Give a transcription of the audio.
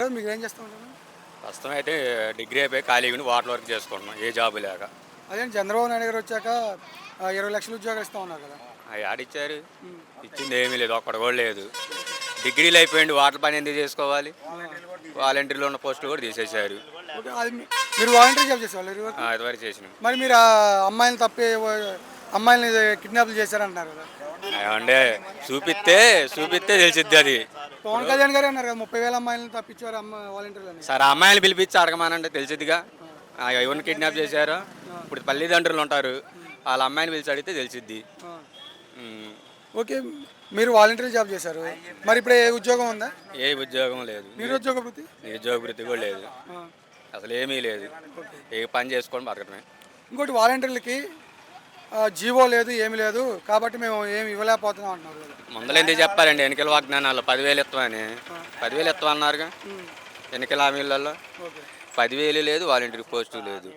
ఉంటుంది, మీకు ఏం చేస్తూ ఉంటారు? ప్రస్తుతం అయితే డిగ్రీ అయిపోయి ఖాళీగా వాటర్ వర్క్ చేసుకుంటున్నాం, ఏ జాబు లేక. అదే చంద్రబాబు నాయుడు గారు వచ్చాక 20 లక్షల ఉద్యోగాలు ఇస్తూ ఉన్నారు కదా. అవి ఆడిచ్చారు, ఇచ్చింది ఏమీ లేదు, ఒక్కడ కూడా లేదు. డిగ్రీలు అయిపోయింది, వాటర్ పని ఎందుకు చేసుకోవాలి? వాలంటీర్లో ఉన్న పోస్టులు కూడా తీసేశారు. ఓకే, అది మీరు వాలంటీర్ జాబ్ చేసేవాళ్ళు ఇదివరకు? ఇదివరకు చేసినాం. మరి మీరు ఆ అమ్మాయిని అమ్మాయిని కిడ్నాప్లు చేశారంటున్నారు కదా. అంటే చూపిస్తే తెలిసిద్ది అది. పవన్ కళ్యాణ్ గారు అన్నారు కదా 30,000 అమ్మాయిలను తప్పించారు వాలంటీర్లని. సరే అమ్మాయిని పిలిపించి అడగమానంటే తెలిసిద్దిగా ఎవరిని కిడ్నాప్ చేశారో. ఇప్పుడు తల్లిదండ్రులు ఉంటారు, వాళ్ళ అమ్మాయిని పిలిచి అడిగితే తెలిసిద్ది. ఓకే, మీరు వాలంటీర్ జాబ్ చేశారు, మరి ఇప్పుడు ఏ ఉద్యోగం ఉందా? ఏ ఉద్యోగం లేదు, నిరుద్యోగ వృత్తి నిరుద్యోగ వృత్తి కూడా లేదు, అసలు ఏమీ లేదు. ఏ పని చేసుకొని బతకడమే. ఇంకోటి వాలంటీర్లకి జీవో లేదు, ఏమి లేదు, కాబట్టి మేము ఏమి ఇవ్వలేకపోతున్నాం అంటున్నారు కదా. ముందర ఎందుకు చెప్పారండి ఎన్నికల వాగ్దానాలు? 10,000 ఇస్తామని. 10,000 ఇస్తామన్నారుగా ఎన్నికల హామీలలో. 10,000 లేదు, వాలంటీర్ పోస్టు లేదు.